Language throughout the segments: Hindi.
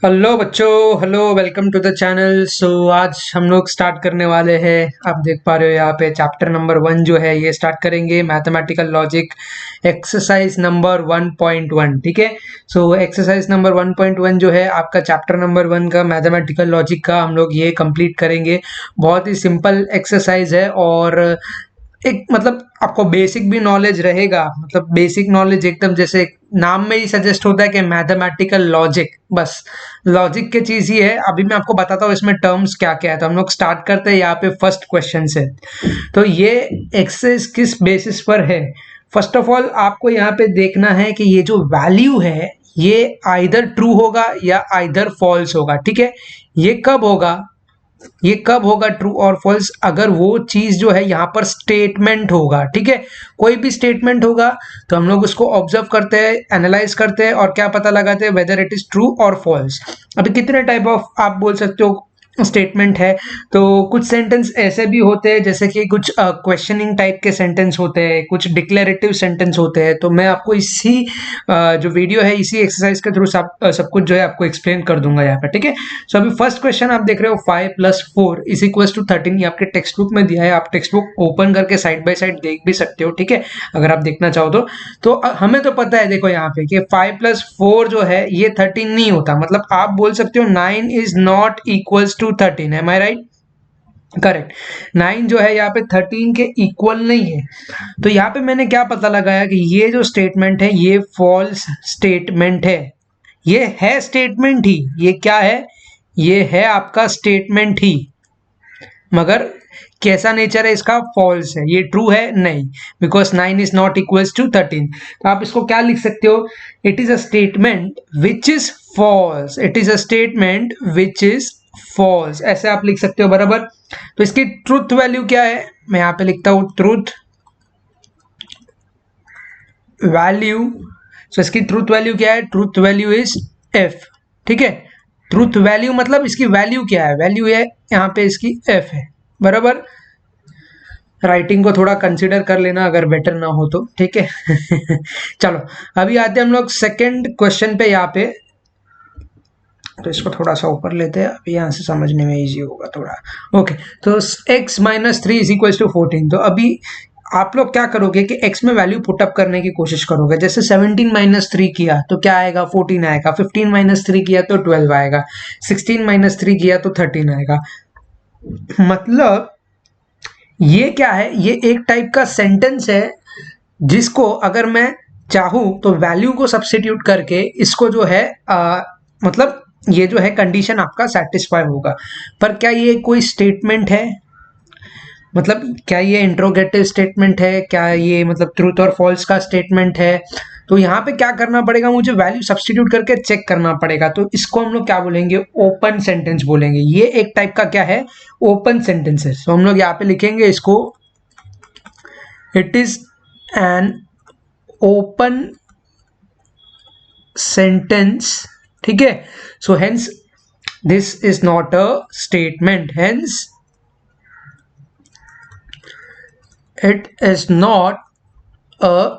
हेलो बच्चों, hello, welcome to the channel. आज हम लोग स्टार्ट करने वाले हैं। आप देख पा रहे हो यहाँ पे चैप्टर नंबर 1 जो है ये स्टार्ट करेंगे, मैथमेटिकल लॉजिक एक्सरसाइज नंबर 1.1। ठीक है। एक्सरसाइज नंबर 1.1 जो है आपका चैप्टर नंबर 1 का मैथमेटिकल लॉजिक का हम लोग ये कंप्लीट करेंगे। बहुत ही सिंपल एक्सरसाइज है और एक मतलब आपको बेसिक भी नॉलेज रहेगा। मतलब बेसिक नॉलेज एकदम जैसे नाम में ही सजेस्ट होता है कि मैथमेटिकल लॉजिक, बस लॉजिक की चीज ही है। अभी मैं आपको बताता हूँ इसमें टर्म्स क्या क्या है। तो हम लोग स्टार्ट करते हैं यहाँ पे फर्स्ट क्वेश्चन से। तो ये एक्सेस किस बेसिस पर है? फर्स्ट ऑफ ऑल आपको यहाँ पे देखना है कि ये जो वैल्यू है ये आइदर ट्रू होगा या आइदर फॉल्स होगा। ठीक है। ये कब होगा? ये कब होगा ट्रू और फॉल्स? अगर वो चीज जो है यहाँ पर स्टेटमेंट होगा। ठीक है। कोई भी स्टेटमेंट होगा तो हम लोग उसको ऑब्जर्व करते हैं, एनालाइज करते हैं और क्या पता लगाते हैं वेदर इट इज ट्रू और फॉल्स। अभी कितने टाइप ऑफ आप बोल सकते हो स्टेटमेंट है? तो कुछ सेंटेंस ऐसे भी होते हैं जैसे कि कुछ क्वेश्चनिंग टाइप के सेंटेंस होते हैं, कुछ डिक्लेरेटिव सेंटेंस होते हैं। तो मैं आपको इसी जो वीडियो है इसी एक्सरसाइज के थ्रू सब कुछ जो है आपको एक्सप्लेन कर दूंगा यहाँ पे। ठीक है। अभी फर्स्ट क्वेश्चन आप देख रहे हो 5+4 इज इक्वल टू 13। ये आपके टेक्स्ट बुक में दिया है, आप टेक्स्ट बुक ओपन करके साइड बाय साइड देख भी सकते हो। ठीक है, अगर आप देखना चाहो तो हमें तो पता है, देखो यहाँ पे कि 5+4 जो है ये 13 नहीं होता। मतलब आप बोल सकते हो 9 is not equals to 13। Am I right? Correct. 9 जो है यहाँ पे 13 के इक्वल नहीं है। तो यहाँ पे मैंने क्या पता लगाया कि ये जो स्टेटमेंट है ये फॉल्स स्टेटमेंट है। ये है स्टेटमेंट ही। ये क्या है? ये है आपका स्टेटमेंट ही, मगर कैसा नेचर है इसका? फॉल्स है। ये ट्रू है नहीं, because 9 is not equals to 13। तो आप इसको क्या लिख सकते हो? It is a statement which is false. It is a statement which is false, ऐसे आप लिख सकते हो। बराबर। तो इसकी ट्रूथ वैल्यू क्या है? मैं यहां पे लिखता हूं ट्रूथ वैल्यू। इसकी ट्रूथ वैल्यू क्या है? Truth value is F. ठीक है। ट्रूथ वैल्यू मतलब इसकी वैल्यू क्या है? वैल्यू है यहाँ पे इसकी एफ है। बराबर। राइटिंग को थोड़ा कंसिडर कर लेना अगर बेटर ना हो तो। ठीक है। चलो अभी आते हैं हम लोग सेकंड क्वेश्चन पे यहाँ पे। तो इसको थोड़ा सा ऊपर लेते हैं, अभी यहाँ से समझने में इजी होगा थोड़ा। ओके। तो x-3 इज इक्वल टू 14। तो अभी आप लोग क्या करोगे कि x में वैल्यू पुटअप करने की कोशिश करोगे। जैसे 17-3 किया तो क्या आएगा? 14 आएगा। 15-3 किया तो 12 आएगा। 16-3 किया तो 13 आएगा। मतलब ये क्या है? ये एक टाइप का सेंटेंस है जिसको अगर मैं चाहूं तो वैल्यू को सब्स्टिट्यूट करके इसको जो है मतलब ये जो है कंडीशन आपका सेटिस्फाई होगा। पर क्या ये कोई स्टेटमेंट है? मतलब क्या ये इंट्रोगेटिव स्टेटमेंट है? क्या ये मतलब ट्रूथ और फॉल्स का स्टेटमेंट है? तो यहाँ पे क्या करना पड़ेगा? मुझे वैल्यू सब्स्टिट्यूट करके चेक करना पड़ेगा। तो इसको हम लोग क्या बोलेंगे? ओपन सेंटेंस बोलेंगे। ये एक टाइप का क्या है? ओपन सेंटेंस है। तो हम लोग यहाँ पे लिखेंगे इसको, it is an open sentence. ठीक है। So hence this is not a statement, hence it is not a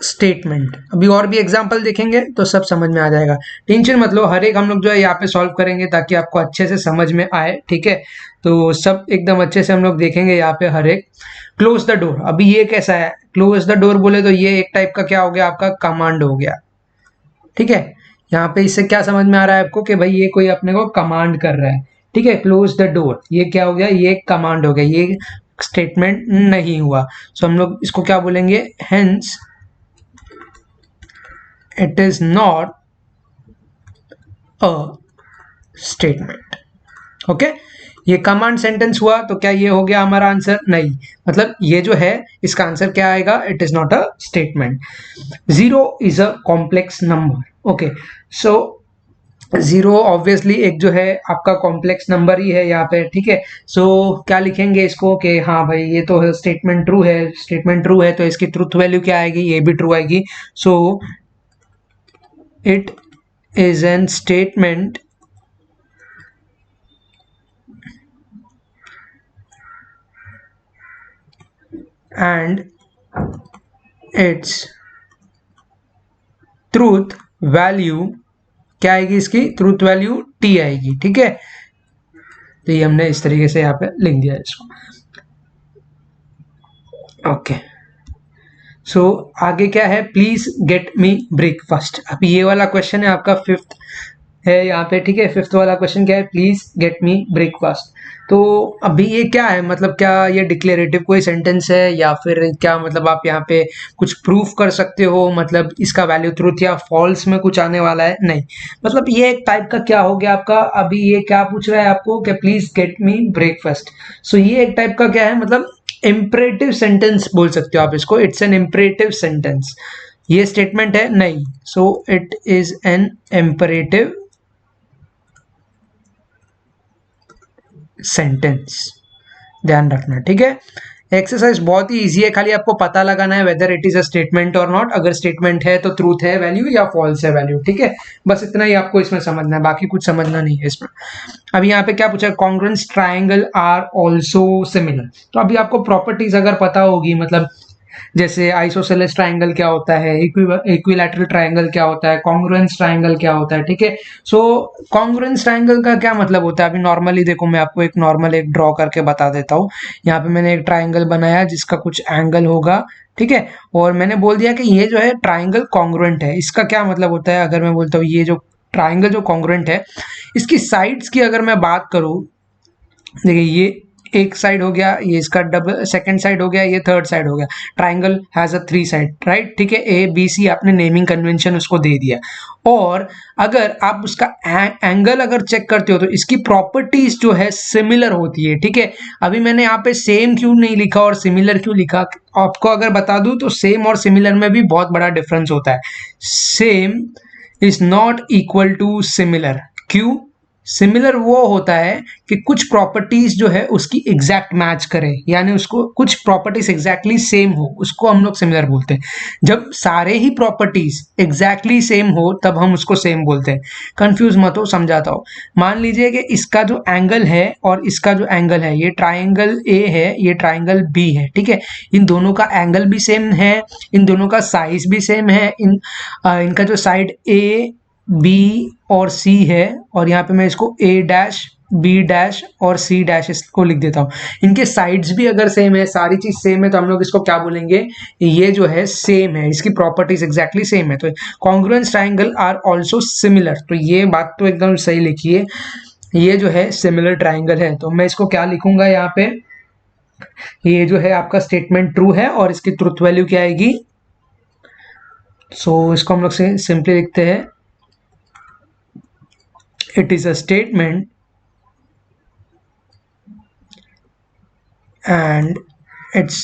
statement. अभी और भी एग्जांपल देखेंगे तो सब समझ में आ जाएगा। टेंशन मत लो, हर एक हम लोग जो है यहाँ पे सॉल्व करेंगे ताकि आपको अच्छे से समझ में आए। ठीक है। तो सब एकदम अच्छे से हम लोग देखेंगे यहाँ पे हर एक। क्लोज द डोर, अभी ये कैसा है? क्लोज द डोर बोले तो ये एक टाइप का क्या हो गया? आपका कमांड हो गया। ठीक है। यहाँ पे इससे क्या समझ में आ रहा है आपको कि भाई ये कोई अपने को कमांड कर रहा है। ठीक है। क्लोज द डोर ये क्या हो गया? ये कमांड हो गया, ये स्टेटमेंट नहीं हुआ। सो हम लोग इसको क्या बोलेंगे? Hence it is not a statement. Okay. ये कमांड सेंटेंस हुआ तो क्या ये हो गया हमारा आंसर? नहीं। मतलब ये जो है इसका आंसर क्या आएगा? It is not a statement. 0 is a complex number. Okay. So 0 obviously एक जो है आपका कॉम्प्लेक्स नंबर ही है यहाँ पे। ठीक है। सो क्या लिखेंगे इसको कि हाँ भाई ये तो स्टेटमेंट ट्रू है। स्टेटमेंट ट्रू है तो इसकी ट्रूथ वैल्यू क्या आएगी? ये भी ट्रू आएगी। So it is an statement and its truth value क्या आएगी इसकी ट्रूथ वैल्यू टी आएगी, ठीक है। तो ये हमने इस तरीके से यहाँ पे लिख दिया इसको, ओके। सो आगे क्या है, प्लीज गेट मी ब्रेकफास्ट। अब ये वाला क्वेश्चन है आपका फिफ्थ है यहाँ पे, ठीक है। फिफ्थ वाला क्वेश्चन क्या है, प्लीज गेट मी ब्रेकफास्ट। तो अभी ये क्या है, मतलब क्या ये डिक्लेरेटिव कोई सेंटेंस है या फिर क्या, मतलब आप यहाँ पे कुछ प्रूफ कर सकते हो, मतलब इसका वैल्यू ट्रूथ या फॉल्स में कुछ आने वाला है, नहीं। मतलब ये एक टाइप का क्या हो गया आपका, अभी ये क्या पूछ रहा है आपको कि प्लीज गेट मी ब्रेकफास्ट। सो ये एक टाइप का क्या है, मतलब इम्परेटिव सेंटेंस बोल सकते हो आप इसको, इट्स एन इम्परेटिव सेंटेंस। ये स्टेटमेंट है नहीं, so it is an imperative sentence, ध्यान रखना, ठीक है। एक्सरसाइज बहुत ही इजी है, खाली आपको पता लगाना है whether it is a statement और नॉट। अगर स्टेटमेंट है तो ट्रूथ है वैल्यू या फॉल्स है वैल्यू, ठीक है। बस इतना ही आपको इसमें समझना है, बाकी कुछ समझना नहीं है इसमें। अब यहाँ पे क्या पूछा है, congruence triangle are also similar. तो अभी आपको प्रॉपर्टीज अगर पता होगी, मतलब जैसे आइसोसेलेस ट्रायंगल क्या होता है, इक्विलैटरल ट्रायंगल क्या होता है, कॉन्ग्रुएंस ट्रायंगल क्या होता है, ठीक है। सो कॉन्ग्रुएंस ट्रायंगल का क्या मतलब होता है, अभी नॉर्मली देखो मैं आपको एक नॉर्मल एक ड्रॉ करके बता देता हूँ। यहाँ पे मैंने एक ट्रायंगल बनाया जिसका कुछ एंगल होगा, ठीक है, और मैंने बोल दिया कि ये जो है ट्रायंगल कॉन्ग्रुएंट है। इसका क्या मतलब होता है, अगर मैं बोलता हूँ ये जो ट्रायंगल जो कॉन्ग्रुएंट है, इसकी साइड्स की अगर मैं बात करूँ, देखिए ये एक साइड हो गया, ये इसका डबल सेकंड साइड हो गया, ये थर्ड साइड हो गया। Triangle has a three side, right, ठीक है। ए बी सी आपने नेमिंग कन्वेंशन उसको दे दिया, और अगर आप उसका एंगल अगर चेक करते हो तो इसकी प्रॉपर्टीज जो है सिमिलर होती है, ठीक है। अभी मैंने यहाँ पे सेम क्यों नहीं लिखा और सिमिलर क्यों लिखा, आपको अगर बता दूं तो सेम और सिमिलर में भी बहुत बड़ा डिफरेंस होता है। Same is not equal to similar. क्यों? सिमिलर वो होता है कि कुछ प्रॉपर्टीज जो है उसकी एग्जैक्ट मैच करे, यानी उसको कुछ प्रॉपर्टीज एग्जैक्टली सेम हो, उसको हम लोग सिमिलर बोलते हैं। जब सारे ही प्रॉपर्टीज एग्जैक्टली सेम हो तब हम उसको सेम बोलते हैं। कंफ्यूज मत हो, समझाता हूँ। मान लीजिए कि इसका जो एंगल है और इसका जो एंगल है, ये ट्राइंगल ए है, ये ट्राइंगल बी है, ठीक है। इन दोनों का एंगल भी सेम है, इन दोनों का साइज भी सेम है, इनका जो साइड ए बी और सी है, और यहाँ पे मैं इसको ए डैश बी डैश और सी डैश इसको लिख देता हूँ। इनके साइड्स भी अगर सेम है, सारी चीज सेम है, तो हम लोग इसको क्या बोलेंगे, ये जो है सेम है, इसकी प्रॉपर्टीज एग्जैक्टली सेम है। तो congruence triangle are also similar, तो ये बात तो एकदम सही लिखी है, ये जो है सिमिलर ट्रायंगल है। तो मैं इसको क्या लिखूंगा यहाँ पे, ये जो है आपका स्टेटमेंट ट्रू है और इसकी ट्रुथ वैल्यू क्या आएगी। सो इसको हम लोग से सिंपली लिखते हैं, it is a statement and its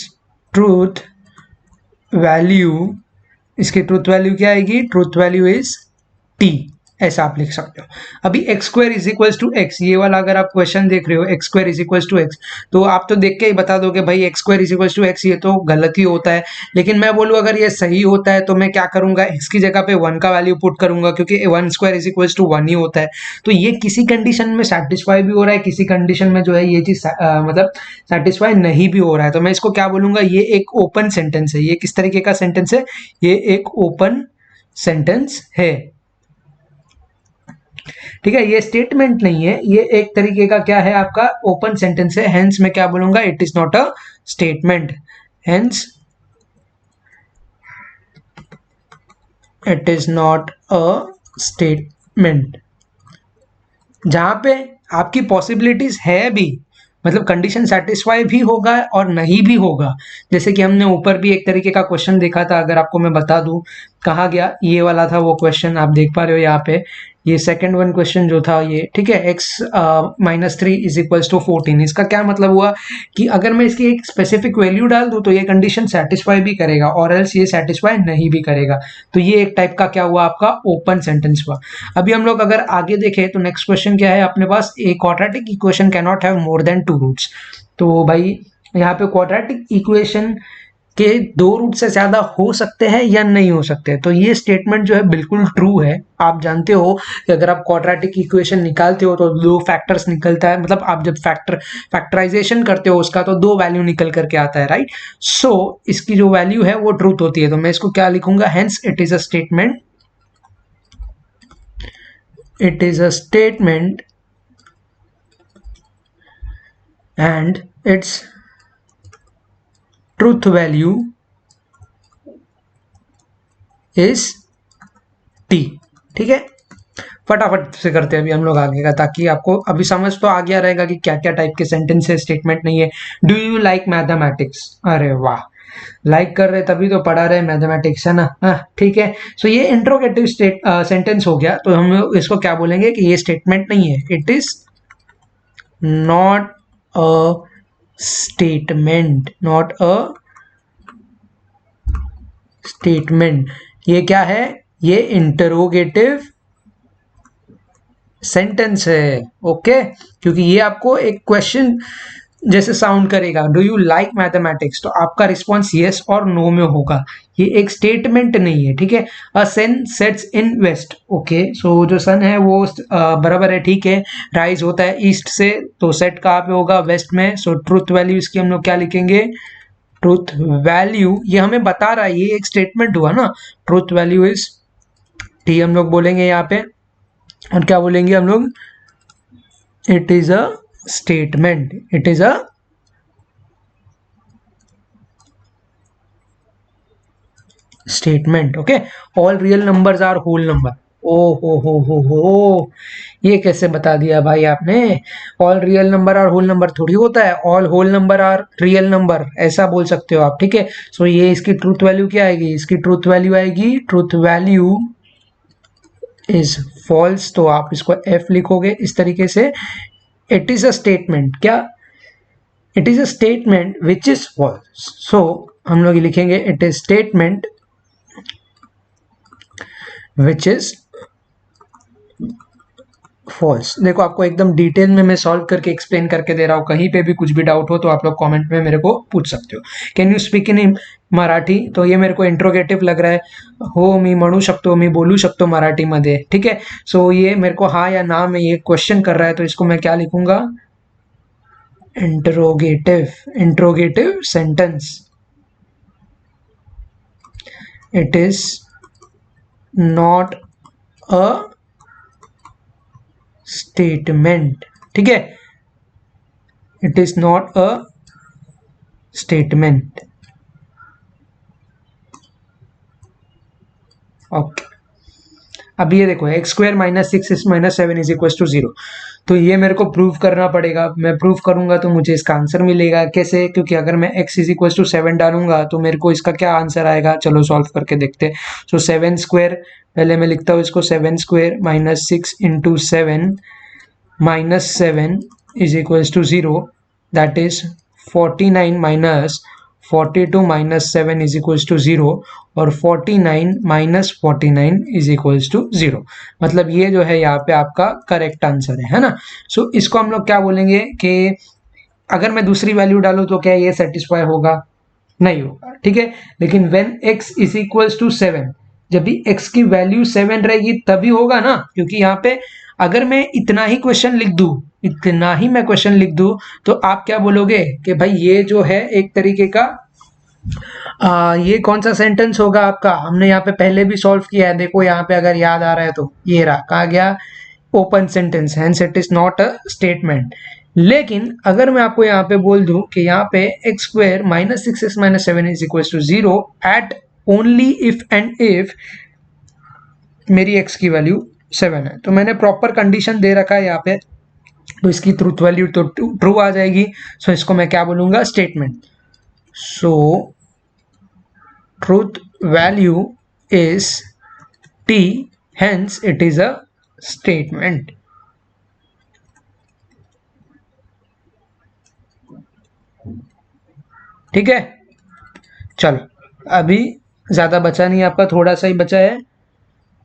truth value, इसकी ट्रूथ वैल्यू क्या आएगी, ट्रूथ वैल्यू इज टी, ऐसा आप लिख सकते हो। अभी x square is equals to x, ये वाला अगर आप क्वेश्चन देख रहे हो x square is equals to x, तो आप तो देख के ही बता दोगे भाई x square is equals to x, ये तो गलत ही होता है। लेकिन मैं बोलूँ अगर ये सही होता है तो मैं क्या करूंगा, एक्स की जगह पे वन का वैल्यू पुट करूंगा, क्योंकि one square is equals to one ही होता है। तो ये किसी कंडीशन में सेटिस्फाई भी हो रहा है, किसी कंडीशन में जो है ये चीज मतलब सेटिस्फाई नहीं भी हो रहा है। तो मैं इसको क्या बोलूंगा, ये एक ओपन सेंटेंस है। ये किस तरीके का सेंटेंस है, ये एक ओपन सेंटेंस है, ठीक है। ये स्टेटमेंट नहीं है, ये एक तरीके का क्या है आपका ओपन सेंटेंस है। हेंस मैं क्या बोलूंगा, it is not a statement, hence it is not a statement. जहां पे आपकी पॉसिबिलिटीज है भी, मतलब कंडीशन सेटिस्फाई भी होगा और नहीं भी होगा। जैसे कि हमने ऊपर भी एक तरीके का क्वेश्चन देखा था, अगर आपको मैं बता दूं, कहा गया ये वाला था वो क्वेश्चन, आप देख पा रहे हो यहाँ पे, ये सेकंड वन क्वेश्चन जो था ये, ठीक है। x -3 इज इक्वल्स टू 14, इसका क्या मतलब हुआ कि अगर मैं इसकी एक स्पेसिफिक वैल्यू डाल दूं तो ये कंडीशन सेटिस्फाई भी करेगा और एल्स ये सेटिस्फाई नहीं भी करेगा। तो ये एक टाइप का क्या हुआ, आपका ओपन सेंटेंस हुआ। अभी हम लोग अगर आगे देखें तो नेक्स्ट क्वेश्चन क्या है अपने पास, a quadratic equation can not have more than 2 roots. तो भाई यहाँ पे क्वाड्रेटिक इक्वेशन के 2 रूट से ज्यादा हो सकते हैं या नहीं हो सकते। तो ये स्टेटमेंट जो है बिल्कुल ट्रू है। आप जानते हो कि अगर आप क्वाड्रेटिक इक्वेशन निकालते हो तो 2 फैक्टर्स निकलता है, मतलब आप जब फैक्टराइजेशन करते हो उसका तो 2 वैल्यू निकल करके आता है, राइट। सो इसकी जो वैल्यू है वो ट्रूथ होती है। तो मैं इसको क्या लिखूंगा, hence it is a statement it is a statement and its truth value is t। ठीक है, फटाफट से करते हैं अभी हम लोग आगे का, ताकि आपको अभी समझ तो आ गया रहेगा कि क्या क्या टाइप के सेंटेंस है, स्टेटमेंट नहीं है। Do you like mathematics? अरे वाह, लाइक कर रहे तभी तो पढ़ा रहे मैथमेटिक्स, है ना। हाँ ठीक है, सो ये इंट्रोगेटिव सेंटेंस हो गया, तो हम इसको क्या बोलेंगे कि ये स्टेटमेंट नहीं है, it is not a statement, not a statement. ये क्या है? ये इंटरोगेटिव सेंटेंस है, ओके। क्योंकि ये आपको एक क्वेश्चन जैसे साउंड करेगा, डू यू लाइक मैथमेटिक्स, तो आपका रिस्पॉन्स यस और नो में होगा। ये एक स्टेटमेंट नहीं है, ठीक है। A sun sets in west, okay, so जो सन है वो बराबर है, ठीक है, राइज होता है ईस्ट से, तो सेट कहाँ पे होगा? वेस्ट में। सो ट्रूथ वैल्यू इसकी हम लोग क्या लिखेंगे? ट्रूथ वैल्यू, ये हमें बता रहा है, ये एक स्टेटमेंट हुआ ना। ट्रूथ वैल्यू इज टी हम लोग बोलेंगे यहाँ पे, और क्या बोलेंगे हम लोग? It is a statement, it is a statement, okay. All real numbers are whole number. ओ हो, ये कैसे बता दिया भाई आपने? All real number are whole number थोड़ी होता है, all whole number are real number, ऐसा बोल सकते हो आप, ठीक है। सो ये इसकी ट्रूथ वैल्यू क्या आएगी? इसकी ट्रूथ वैल्यू आएगी, ट्रूथ वैल्यू इज फॉल्स, तो आप इसको एफ लिखोगे इस तरीके से। इट इज अ स्टेटमेंट, क्या? It is a statement which is false, so हम लोग लिखेंगे it is statement which is false. देखो आपको एकदम डिटेल में मैं सॉल्व करके एक्सप्लेन करके दे रहा हूँ, कहीं पे भी कुछ भी डाउट हो तो आप लोग कमेंट में मेरे को पूछ सकते हो। Can you speak in Marathi, तो ये मेरे को इंट्रोगेटिव लग रहा है। हो मी म्हणू शकतो, मी बोलू शकतो मराठी मध्ये, ठीक है। सो ये मेरे को हाँ या ना में ये क्वेश्चन कर रहा है, तो इसको मैं क्या लिखूंगा? Interrogative sentence. It is not a statement, ठीक है, it is not a statement, okay. अब ये देखो, x square minus six minus seven is equal to zero, तो ये मेरे को प्रूव करना पड़ेगा। मैं प्रूव करूंगा तो मुझे इसका आंसर मिलेगा कैसे? क्योंकि अगर मैं x is equal to seven डालूंगा तो मेरे को इसका क्या आंसर आएगा? चलो सॉल्व करके देखते हैं। सो सेवन स्क्वायर, पहले मैं लिखता हूँ इसको, seven square minus six into seven minus seven is equal to zero, that is 49 minus 42 minus 7 is equals to zero, और 49 minus 49 is equals to zero. मतलब ये जो है यहाँ पे आपका करेक्ट आंसर है ना। सो इसको हम लोग क्या बोलेंगे कि अगर मैं दूसरी वैल्यू डालूं तो क्या ये सेटिस्फाई होगा? नहीं होगा, ठीक है। लेकिन when x is equals to seven, जब भी x की वैल्यू सेवन रहेगी तभी होगा ना, क्योंकि यहाँ पे अगर मैं इतना ही क्वेश्चन लिख दूं, इतना ही मैं क्वेश्चन लिख दूं, तो आप क्या बोलोगे कि भाई ये जो है एक तरीके का ये कौन सा सेंटेंस होगा आपका? हमने यहाँ पे पहले भी सॉल्व किया है, देखो यहाँ पे अगर याद आ रहा है तो ये रहा, कहा गया open sentence, hence it is not a statement. लेकिन अगर मैं आपको यहाँ पे बोल दूं कि यहाँ पे x square minus six x minus seven is equal to zero at only if and if मेरी एक्स की वैल्यू सेवन है, तो मैंने प्रॉपर कंडीशन दे रखा है यहाँ पे, तो इसकी ट्रूथ वैल्यू तो ट्रू आ जाएगी। सो इसको मैं क्या बोलूंगा? स्टेटमेंट। सो ट्रूथ वैल्यू इज t, hence it is a statement। ठीक है, चलो अभी ज्यादा बचा नहीं, आपका थोड़ा सा ही बचा है।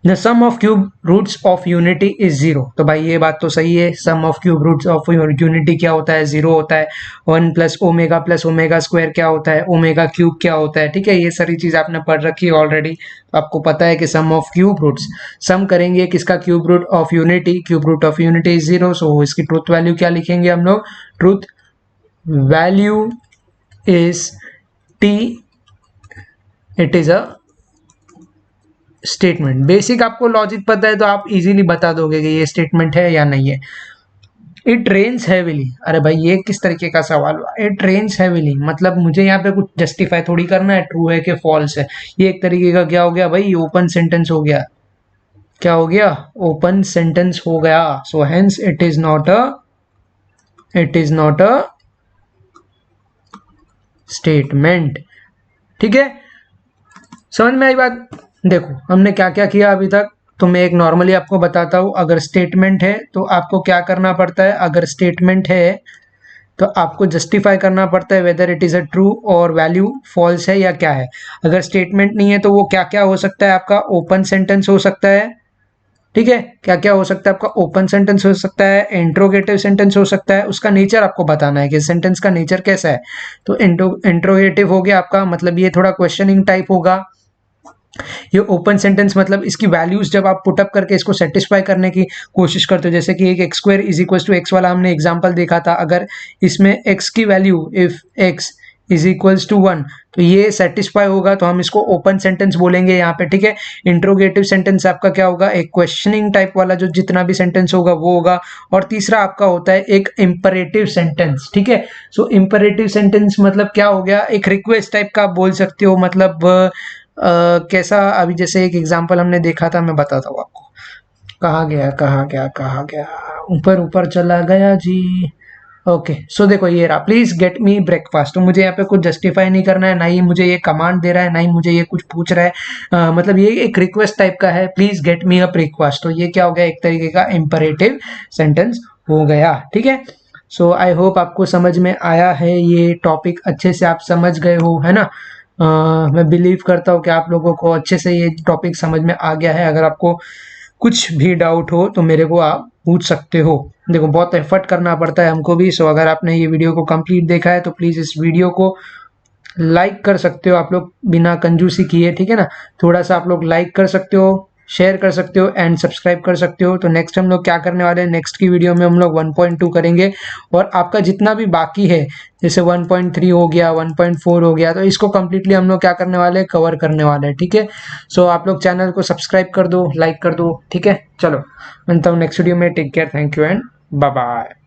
The sum of cube roots of unity is zero, तो भाई ये बात तो सही है, sum of cube roots of unity क्या होता है? जीरो होता है। वन प्लस ओमेगा स्क्वायर क्या होता है? ओमेगा क्यूब क्या होता है? ठीक है, ये सारी चीज आपने पढ़ रखी है ऑलरेडी, तो आपको पता है कि sum of cube roots, sum करेंगे किसका? Cube root of unity, cube root of unity is zero, so इसकी ट्रूथ वैल्यू क्या लिखेंगे हम लोग? ट्रूथ वैल्यू इज t, it is a statement. Basic आपको लॉजिक पता है तो आप इजीली बता दोगे कि ये स्टेटमेंट है या नहीं है। इट रेन्स हैविली, अरे भाई ये किस तरीके का सवाल हुआ? इट रेन्स हैविली मतलब मुझे यहाँ पे कुछ जस्टिफाई थोड़ी करना है ट्रू है कि फॉल्स है। ये एक तरीके का क्या हो गया भाई, ओपन सेंटेंस हो गया। क्या हो गया? ओपन सेंटेंस हो गया। So hence it is not a statement. ठीक है, समझ में आई बात? देखो हमने क्या क्या किया अभी तक, तो मैं एक नॉर्मली आपको बताता हूँ। अगर स्टेटमेंट है तो आपको क्या करना पड़ता है? अगर स्टेटमेंट है तो आपको जस्टिफाई करना पड़ता है whether it is a true और वैल्यू फॉल्स है या क्या है। अगर स्टेटमेंट नहीं है तो वो क्या क्या हो सकता है? आपका ओपन सेंटेंस हो सकता है। ठीक है, क्या क्या हो सकता है आपका? ओपन सेंटेंस हो सकता है, इंट्रोगेटिव सेंटेंस हो सकता है। उसका नेचर आपको बताना है कि सेंटेंस का नेचर कैसा है। तो इंट्रोगेटिव हो गया आपका, मतलब ये थोड़ा क्वेश्चनिंग टाइप होगा। ये ओपन सेंटेंस मतलब इसकी वैल्यूज जब आप पुटअप करके इसको सेटिस्फाई करने की कोशिश करते हो, जैसे कि एक x square is equal to x वाला हमने एग्जांपल देखा था। अगर इसमें एक्स की value if x is equals to 1 तो ये सेटिस्फाई होगा, तो हम इसको ओपन सेंटेंस बोलेंगे यहाँ पे। ठीक है, इंट्रोगेटिव सेंटेंस आपका क्या होगा? एक क्वेश्चनिंग टाइप वाला जो जितना भी सेंटेंस होगा वो होगा। और तीसरा आपका होता है एक इंपरेटिव सेंटेंस। ठीक है, सो इंपरेटिव सेंटेंस मतलब क्या हो गया? एक रिक्वेस्ट टाइप का आप बोल सकते हो। मतलब कैसा? अभी जैसे एक एग्जांपल हमने देखा था, मैं बताता हूँ आपको। कहाँ गया कहाँ गया कहाँ गया, ऊपर ऊपर चला गया जी। ओके, सो देखो ये रहा, प्लीज गेट मी ब्रेकफास्ट। तो मुझे यहाँ पे कुछ जस्टिफाई नहीं करना है, ना ही मुझे ये कमांड दे रहा है, ना ही मुझे ये कुछ पूछ रहा है। मतलब ये एक रिक्वेस्ट टाइप का है, please get me a breakfast. तो ये क्या हो गया? एक तरीके का इंपरेटिव सेंटेंस हो गया। ठीक है, सो आई होप आपको समझ में आया है, ये टॉपिक अच्छे से आप समझ गए हो, है ना? मैं बिलीव करता हूँ कि आप लोगों को अच्छे से ये टॉपिक समझ में आ गया है। अगर आपको कुछ भी डाउट हो तो मेरे को आप पूछ सकते हो। देखो बहुत एफर्ट करना पड़ता है हमको भी। सो अगर आपने ये वीडियो को कंप्लीट देखा है तो प्लीज़ इस वीडियो को लाइक कर सकते हो आप लोग बिना कंजूसी किए। ठीक है ना, थोड़ा सा आप लोग लाइक कर सकते हो, शेयर कर सकते हो एंड सब्सक्राइब कर सकते हो। तो नेक्स्ट हम लोग क्या करने वाले हैं, नेक्स्ट की वीडियो में हम लोग 1.2 करेंगे। और आपका जितना भी बाकी है, जैसे 1.3 हो गया, 1.4 हो गया, तो इसको कम्प्लीटली हम लोग क्या करने वाले हैं? कवर करने वाले हैं। ठीक है, सो आप लोग चैनल को सब्सक्राइब कर दो, लाइक कर दो। ठीक है, चलो मिलता हूँ नेक्स्ट वीडियो में। Take care, thank you and bye bye.